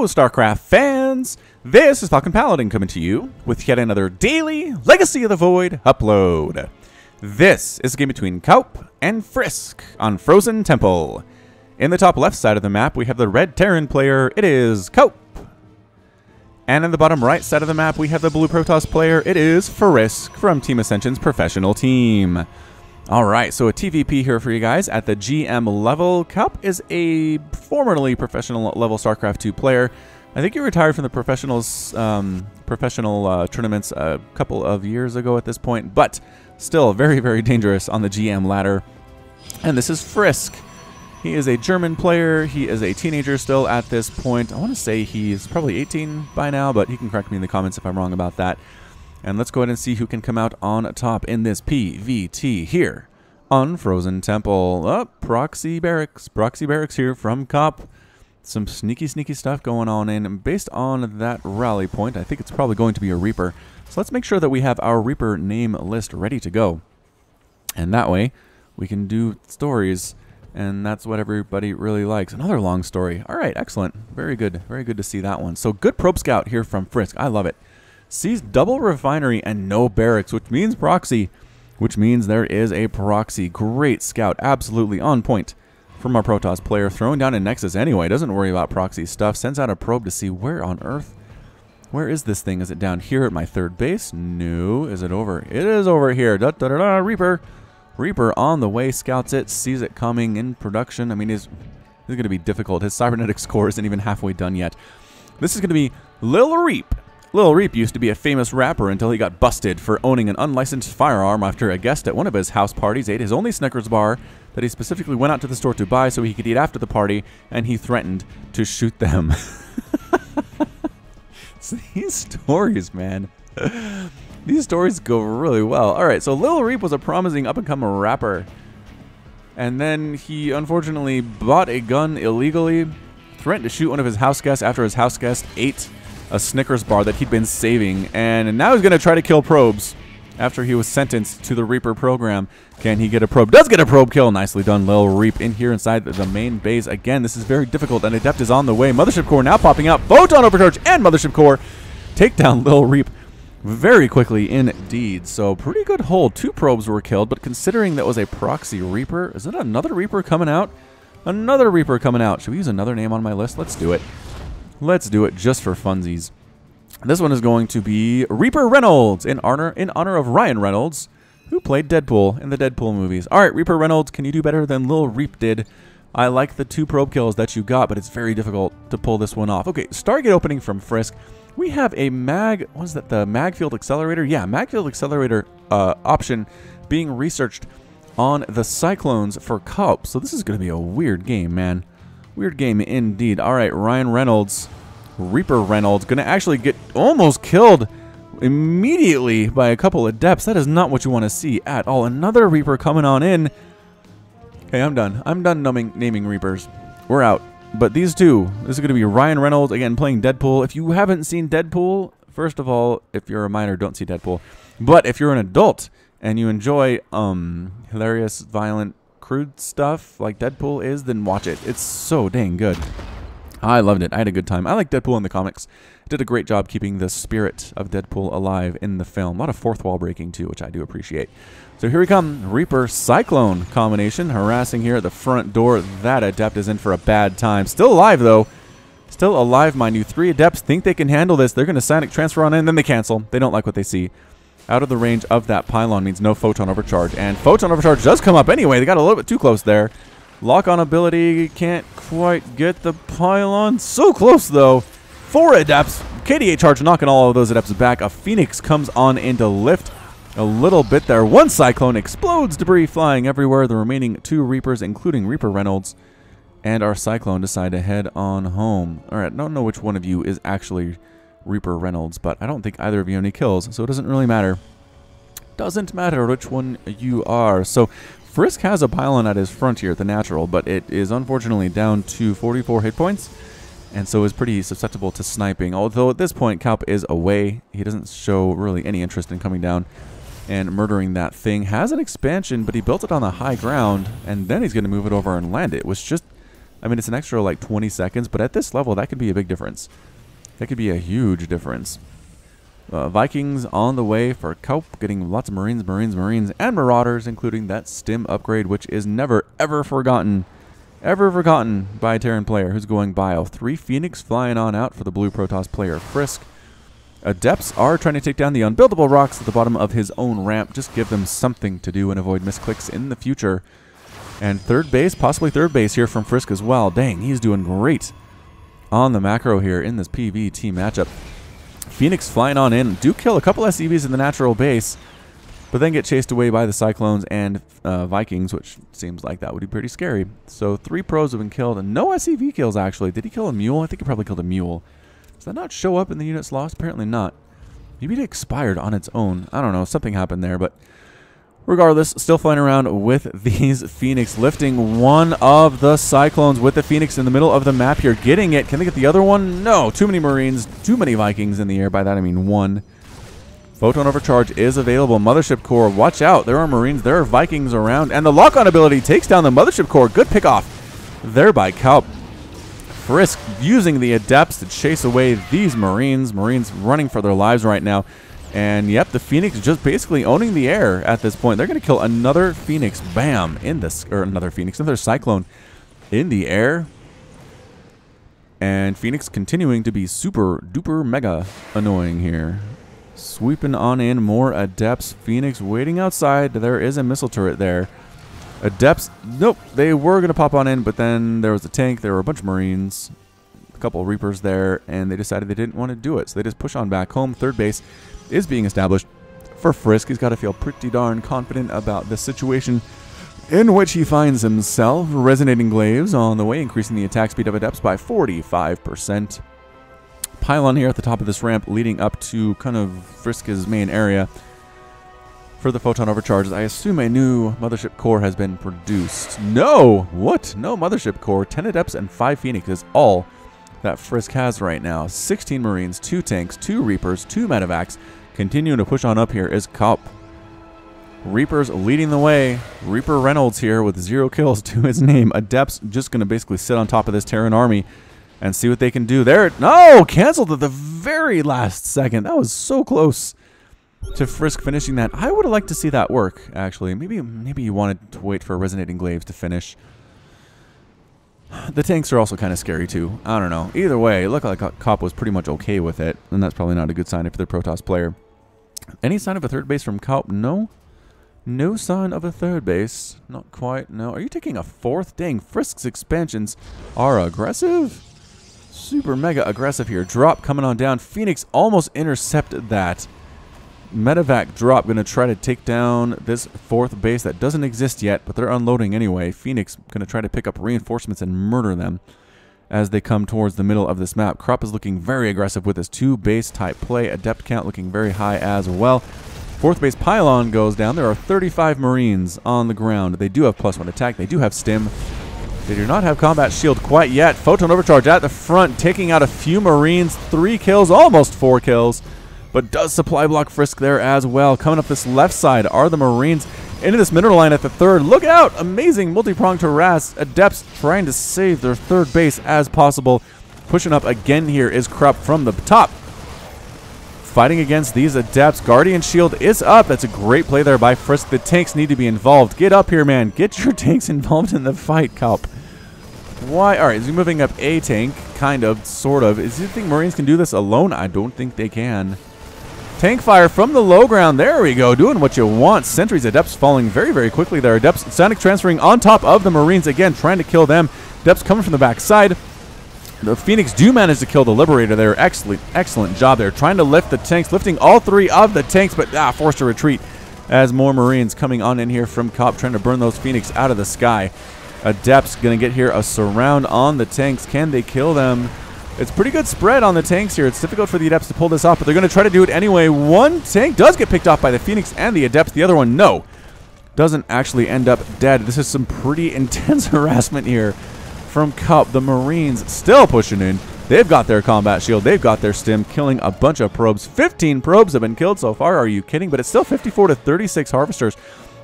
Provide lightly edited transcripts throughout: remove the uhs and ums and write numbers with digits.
StarCraft fans! This is Falcon Paladin coming to you with yet another daily Legacy of the Void upload. This is a game between kauP and Frisk on Frozen Temple. In the top left side of the map, we have the red Terran player. It is kauP. And in the bottom right side of the map, we have the blue Protoss player. It is Frisk from Team Ascension's professional team. Alright, so a TVP here for you guys at the GM level. kauP is a formerly professional level StarCraft 2 player. I think he retired from the professionals, tournaments a couple of years ago at this point, but still very, very dangerous on the GM ladder. And this is Frisk. He is a German player. He is a teenager still at this point. I want to say he's probably 18 by now, but he can correct me in the comments if I'm wrong about that. And let's go ahead and see who can come out on top in this PvT here on Frozen Temple. Oh, proxy barracks. Proxy barracks here from kauP. Some sneaky, sneaky stuff going on. And based on that rally point, I think it's probably going to be a Reaper. So let's make sure that we have our Reaper name list ready to go. And that way, we can do stories. And that's what everybody really likes. Another long story. All right, excellent. Very good. Very good to see that one. So good probe scout here from Frisk. I love it. Sees double refinery and no barracks, which means proxy, which means there is a proxy. Great scout, absolutely on point from our Protoss player. Throwing down a Nexus anyway, doesn't worry about proxy stuff. Sends out a probe to see where on earth, where is this thing? Is it down here at my third base? No. Is it over? It is over here. Da, da, da, da. Reaper. Reaper on the way, scouts it, sees it coming in production. I mean, this is going to be difficult. His cybernetic score isn't even halfway done yet. This is going to be Lil Reap. Lil Reap used to be a famous rapper until he got busted for owning an unlicensed firearm after a guest at one of his house parties ate his only Snickers bar that he specifically went out to the store to buy so he could eat after the party, and he threatened to shoot them. These stories, man. These stories go really well. Alright, so Lil Reap was a promising up-and-coming rapper. And then he unfortunately bought a gun illegally, threatened to shoot one of his house guests after his house guest ate a Snickers bar that he'd been saving, and now he's going to try to kill probes after he was sentenced to the Reaper program. Can he get a probe? Does get a probe kill. Nicely done, Lil Reap in here inside the main base. Again, this is very difficult, and Adept is on the way. Mothership Core now popping out. Photon Overcharge and Mothership Core take down Lil Reap very quickly indeed. So pretty good hold. 2 probes were killed, but considering that was a proxy Reaper, is it another Reaper coming out? Another Reaper coming out. Should we use another name on my list? Let's do it. Let's do it just for funsies. This one is going to be Reaper Reynolds in honor of Ryan Reynolds, who played Deadpool in the Deadpool movies. All right, Reaper Reynolds, can you do better than Lil Reap did? I like the 2 probe kills that you got, but it's very difficult to pull this one off. Okay, Stargate opening from Frisk. We have a mag, what is that, the mag field accelerator? Yeah, mag field accelerator option being researched on the Cyclones for kauP. So this is going to be a weird game, man. Weird game indeed. All right, Ryan Reynolds, Reaper Reynolds, going to actually get almost killed immediately by a couple of Adepts. That is not what you want to see at all. Another Reaper coming on in. Okay, I'm done. I'm done naming Reapers. We're out. But these two, this is going to be Ryan Reynolds, again, playing Deadpool. If you haven't seen Deadpool, first of all, if you're a minor, don't see Deadpool. But if you're an adult and you enjoy hilarious, violent, crude stuff like Deadpool is, then watch it. It's so dang good. I loved it. I had a good time. I like Deadpool in the comics. Did a great job keeping the spirit of Deadpool alive in the film. A lot of fourth wall breaking too, which I do appreciate. So here we come. Reaper Cyclone combination harassing here at the front door. That Adept is in for a bad time. Still alive though. Still alive, mind you. 3 Adepts think they can handle this. They're going to Sonic transfer on in, then they cancel. They don't like what they see. Out of the range of that pylon means no Photon Overcharge. And Photon Overcharge does come up anyway. They got a little bit too close there. Lock-on ability can't quite get the pylon. So close, though. 4 Adepts. KDA charge knocking all of those Adepts back. A Phoenix comes on in to lift a little bit there. 1 Cyclone explodes. Debris flying everywhere. The remaining 2 Reapers, including Reaper Reynolds, and our Cyclone decide to head on home. All right, I don't know which one of you is actually Reaper Reynolds, but I don't think either of you have any kills, so it doesn't really matter. Doesn't matter which one you are. So Frisk has a pylon at his front here at the natural, but it is unfortunately down to 44 hit points, and so is pretty susceptible to sniping. Although at this point, kauP is away. He doesn't show really any interest in coming down and murdering that thing. Has an expansion, but he built it on the high ground, and then he's going to move it over and land it, which just I mean, it's an extra like 20 seconds, but at this level, that could be a big difference. That could be a huge difference. Vikings on the way for kauP, getting lots of Marines, and Marauders, including that stim upgrade, which is never, ever forgotten. Ever forgotten by a Terran player who's going bio. 3 Phoenix flying on out for the blue Protoss player, Frisk. Adepts are trying to take down the unbuildable rocks at the bottom of his own ramp. Just give them something to do and avoid misclicks in the future. And third base, possibly third base here from Frisk as well. Dang, he's doing great on the macro here in this PvT matchup. Phoenix flying on in. Do kill a couple SCVs in the natural base, but then get chased away by the Cyclones and Vikings, which seems like that would be pretty scary. So 3 pros have been killed, and no SCV kills, actually. Did he kill a mule? I think he probably killed a mule. Does that not show up in the units lost? Apparently not. Maybe it expired on its own. I don't know. Something happened there, but regardless, still flying around with these Phoenix, lifting one of the Cyclones with the Phoenix in the middle of the map here, getting it. Can they get the other one? No. Too many Marines, too many Vikings in the air. By that I mean 1. Photon Overcharge is available. Mothership Core, watch out. There are Marines, there are Vikings around, and the lock-on ability takes down the Mothership Core. Good pick-off there by kauP. Frisk using the Adepts to chase away these Marines. Marines running for their lives right now. And yep, the Phoenix just basically owning the air at this point. They're going to kill another Phoenix, bam, in this, or another Cyclone in the air. And Phoenix continuing to be super duper mega annoying here. Sweeping on in more Adepts. Phoenix waiting outside. There is a missile turret there. Adepts, nope, they were going to pop on in, but then there was a tank. There were a bunch of Marines, a couple of Reapers there, and they decided they didn't want to do it. So they just push on back home. Third base is being established for Frisk. He's got to feel pretty darn confident about the situation in which he finds himself. Resonating Glaives on the way, increasing the attack speed of Adepts by 45%. Pylon here at the top of this ramp, leading up to kind of Frisk's main area for the Photon Overcharges. I assume a new Mothership Core has been produced. No! What? No Mothership Core. 10 Adepts and 5 Phoenix is all that Frisk has right now. 16 Marines, 2 tanks, 2 Reapers, 2 Medevacs. Continuing to push on up here is kauP. Reapers leading the way. Reaper Reynolds here with 0 kills to his name. Adepts just going to basically sit on top of this Terran army and see what they can do. There, no! Canceled at the very last second. That was so close to Frisk finishing that. I would have liked to see that work, actually. Maybe you wanted to wait for Resonating Glaives to finish. The tanks are also kind of scary, too. I don't know. Either way, it looked like kauP was pretty much okay with it, and that's probably not a good sign if they're Protoss player. Any sign of a third base from kauP? No. No sign of a third base. Not quite. No. Are you taking a 4th? Dang, Frisk's expansions are aggressive. Super mega aggressive here. Drop coming on down. Phoenix almost intercepted that. Medevac drop going to try to take down this 4th base that doesn't exist yet, but they're unloading anyway. Phoenix going to try to pick up reinforcements and murder them as they come towards the middle of this map. Krupp is looking very aggressive with his 2 base type play. Adept count looking very high as well. 4th base pylon goes down. There are 35 Marines on the ground. They do have +1 attack. They do have stim. They do not have combat shield quite yet. Photon Overcharge at the front, taking out a few Marines. 3 kills, almost 4 kills. But does supply block Frisk there as well. Coming up this left side are the Marines into this mineral line at the 3rd. Look out! Amazing multi-prong to harass. Adepts trying to save their 3rd base as possible. Pushing up again here is Krupp from the top. Fighting against these Adepts. Guardian Shield is up. That's a great play there by Frisk. The tanks need to be involved. Get up here, man. Get your tanks involved in the fight, kauP. Why? Alright, is he moving up a tank? Kind of, sort of. Is you think Marines can do this alone? I don't think they can. Tank fire from the low ground. There we go. Doing what you want. Sentries, Adepts falling very, very quickly there. Adepts Sonic transferring on top of the Marines again, trying to kill them. Adepts coming from the back side. The Phoenix do manage to kill the Liberator there. Excellent job there. Trying to lift the tanks, lifting all 3 of the tanks, but forced to retreat as more Marines coming on in here from kauP, trying to burn those Phoenix out of the sky. Adepts going to get here a surround on the tanks. Can they kill them? It's pretty good spread on the tanks here. It's difficult for the Adepts to pull this off, but they're going to try to do it anyway. One tank does get picked off by the Phoenix and the Adepts. The other one, no. Doesn't actually end up dead. This is some pretty intense harassment here from kauP. The Marines still pushing in. They've got their combat shield. They've got their stim, killing a bunch of probes. 15 probes have been killed so far. Are you kidding? But it's still 54 to 36 harvesters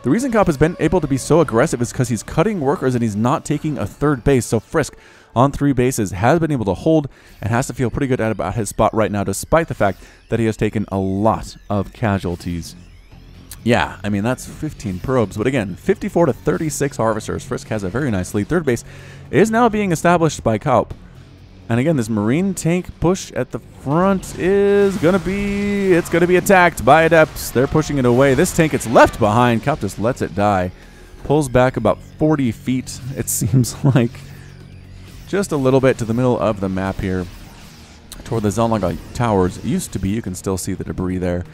The reason kauP has been able to be so aggressive is because he's cutting workers and he's not taking a third base. So Frisk on 3 bases has been able to hold and has to feel pretty good about his spot right now, despite the fact that he has taken a lot of casualties. Yeah, I mean, that's 15 probes. But again, 54 to 36 harvesters. Frisk has a very nice lead. Third base is now being established by kauP. And again, this Marine tank push at the front is going to be... It's going to be attacked by Adepts. They're pushing it away. This tank gets left behind. kauP just lets it die. Pulls back about 40 feet, it seems like. Just a little bit to the middle of the map here. Toward the Zalnaga towers. It used to be. You can still see the debris there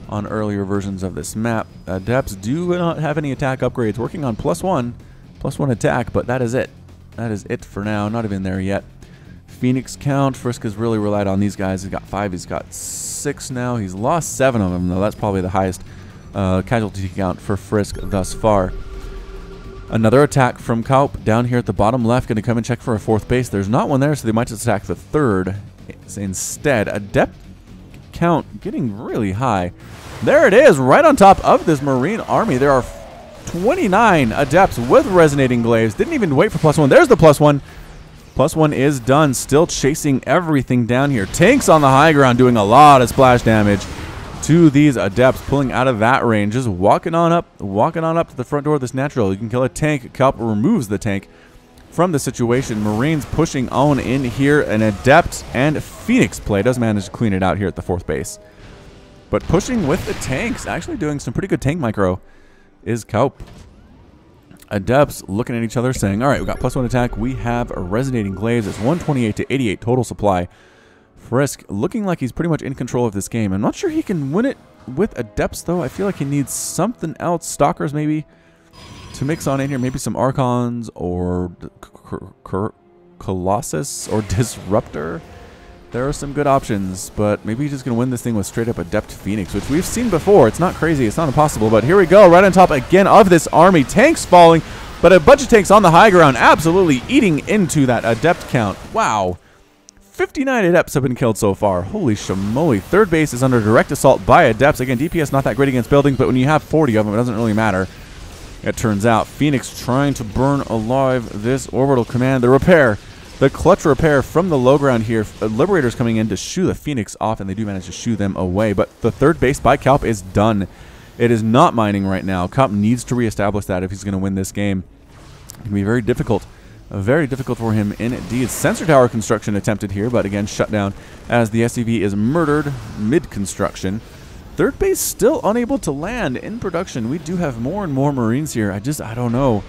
on earlier versions of this map. Adepts do not have any attack upgrades. Working on +1 attack, but that is it. That is it for now. Not even there yet. Phoenix count. Frisk has really relied on these guys. He's got 5. He's got 6 now. He's lost 7 of them, though. That's probably the highest casualty count for Frisk thus far. Another attack from kauP down here at the bottom left. Going to come and check for a 4th base. There's not one there, so they might just attack the 3rd instead. Adept count getting really high. There it is, right on top of this Marine army. There are 29 Adepts with resonating glaives. Didn't even wait for +1. There's the +1. +1 is done. Still chasing everything down here. Tanks on the high ground doing a lot of splash damage to these Adepts, pulling out of that range. Just walking on up to the front door of this natural. You can kill a tank. kauP removes the tank from the situation. Marines pushing on in here. An Adept and Phoenix play does manage to clean it out here at the 4th base. But pushing with the tanks, actually doing some pretty good tank micro, is kauP. Adepts looking at each other saying, all right, we got +1 attack. We have a resonating glaives. It's 128 to 88 total supply. Frisk looking like he's pretty much in control of this game. I'm not sure he can win it with Adepts, though. I feel like he needs something else. Stalkers, maybe, to mix on in here. Maybe some Archons or Colossus or Disruptor. There are some good options, but maybe he's just going to win this thing with straight up Adept Phoenix, which we've seen before. It's not crazy. It's not impossible, but here we go. Right on top again of this army. Tanks falling, but a bunch of tanks on the high ground absolutely eating into that Adept count. Wow. 59 Adepts have been killed so far. Holy shamoly. 3rd base is under direct assault by Adepts. Again, DPS not that great against buildings, but when you have 40 of them, it doesn't really matter. It turns out Phoenix trying to burn alive this orbital command. The repair. The clutch repair from the low ground here. Liberators coming in to shoo the Phoenix off, and they do manage to shoo them away. But the 3rd base by kauP is done. It is not mining right now. kauP needs to reestablish that if he's going to win this game. It can be very difficult. Very difficult for him indeed. Sensor tower construction attempted here, but again shut down as the SCV is murdered mid-construction. 3rd base still unable to land in production. We do have more and more Marines here. I don't know.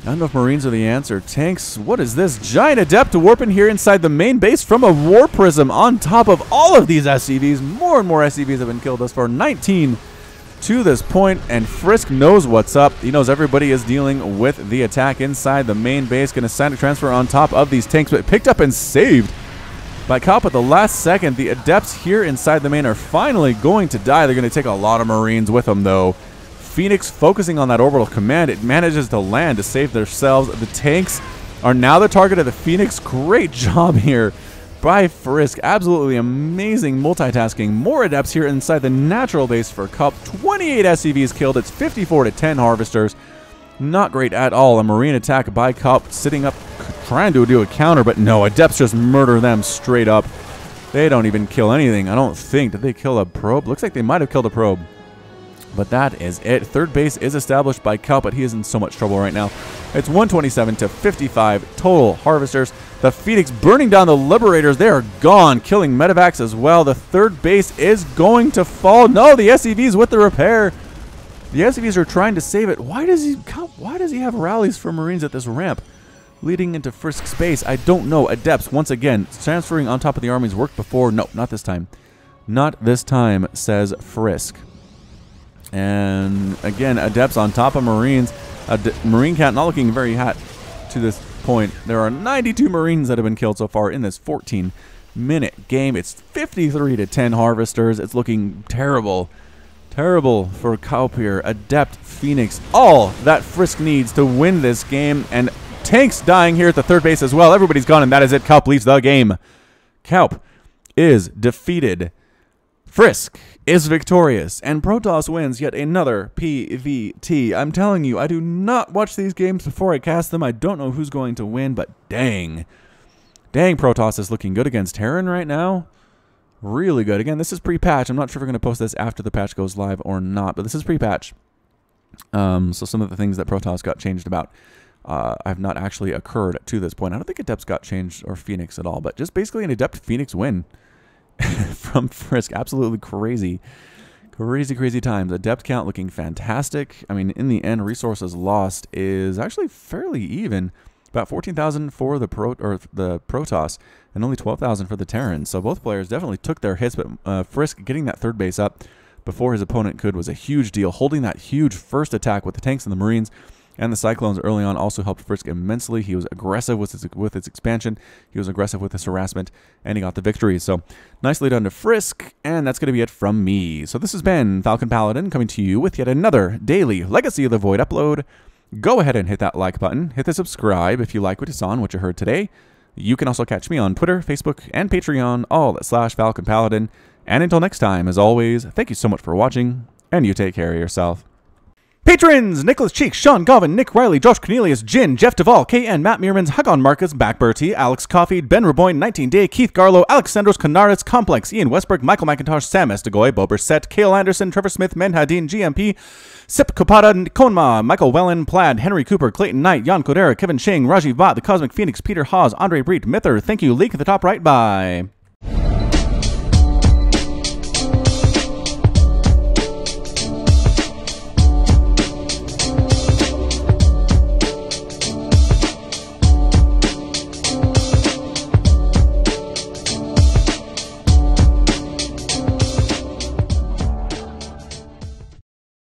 I don't know if Marines are the answer. Tanks, what is this? Giant Adept warping here inside the main base from a War Prism on top of all of these SCVs. More and more SCVs have been killed thus far. 19 to this point, and Frisk knows what's up. He knows everybody is dealing with the attack inside the main base. Going to send a transfer on top of these tanks, but picked up and saved by kauP at the last second. The Adepts here inside the main are finally going to die. They're going to take a lot of Marines with them, though. Phoenix focusing on that orbital command. It manages to land to save themselves. The tanks are now the target of the Phoenix. Great job here by Frisk. Absolutely amazing multitasking. More Adepts here inside the natural base for kauP. 28 SCVs killed. It's 54 to 10 harvesters. Not great at all. A Marine attack by kauP sitting up trying to do a counter, but no. Adepts just murder them straight up. They don't even kill anything, I don't think. Did they kill a probe? Looks like they might have killed a probe. But that is it. 3rd base is established by kauP, but he is in so much trouble right now. It's 127 to 55 total harvesters. The Phoenix burning down the Liberators. They are gone, killing medevacs as well. The 3rd base is going to fall. No, the SCVs with the repair. The SCVs are trying to save it. Why does he have rallies for Marines at this ramp leading into Frisk's base? I don't know. Adepts, once again, transferring on top of the armies worked before. No, not this time. Not this time, says Frisk. And again, Adepts on top of Marines. Marine count not looking very hot to this point. There are 92 Marines that have been killed so far in this 14-minute game. It's 53 to 10 harvesters. It's looking terrible. Terrible for kauP here. Adept, Phoenix, all that Frisk needs to win this game. And tanks dying here at the 3rd base as well. Everybody's gone, and that is it. kauP leaves the game. kauP is defeated. Frisk is victorious, and Protoss wins yet another PvT. I'm telling you, I do not watch these games before I cast them. I don't know who's going to win, but dang. Dang, Protoss is looking good against Terran right now. Really good. Again, this is pre-patch. I'm not sure if we're going to post this after the patch goes live or not, but this is pre-patch. So some of the things that Protoss got changed about have not actually occurred to this point. I don't think Adepts got changed or Phoenix at all, but just basically an Adept Phoenix win from Frisk. Absolutely crazy. Crazy times. Adept count looking fantastic. I mean, in the end, resources lost is actually fairly even. About 14,000 for the Protoss and only 12,000 for the Terrans. So both players definitely took their hits, but Frisk getting that third base up before his opponent could was a huge deal. Holding that huge first attack with the tanks and the Marines and the Cyclones early on also helped Frisk immensely. He was aggressive with his expansion. He was aggressive with his harassment, and he got the victory. So nicely done to Frisk, and that's going to be it from me. So this has been Falcon Paladin coming to you with yet another daily Legacy of the Void upload. Go ahead and hit that like button. Hit the subscribe if you like what you saw and what you heard today. You can also catch me on Twitter, Facebook, and Patreon, all at /Falcon Paladin. And until next time, as always, thank you so much for watching, and you take care of yourself. Patrons! Nicholas Cheek, Sean Govin, Nick Riley, Josh Cornelius, Jin, Jeff Duvall, KN, Matt Meermans, Hagon Marcus, Backberty, Alex Coffey, Ben Raboyne, 19 Day, Keith Garlow, Alexandros Canaris, Complex, Ian Westbrook, Michael McIntosh, Sam Estegoy, Bober Set, Kale Anderson, Trevor Smith, Menhadin, GMP, Sip Kopada, Konma, Michael Wellen, Plaid, Henry Cooper, Clayton Knight, Jan Kodera, Kevin Shing, Rajiv Bhatt, The Cosmic Phoenix, Peter Haas, Andre Breet, Mither. Thank you, Leak at the top right. Bye.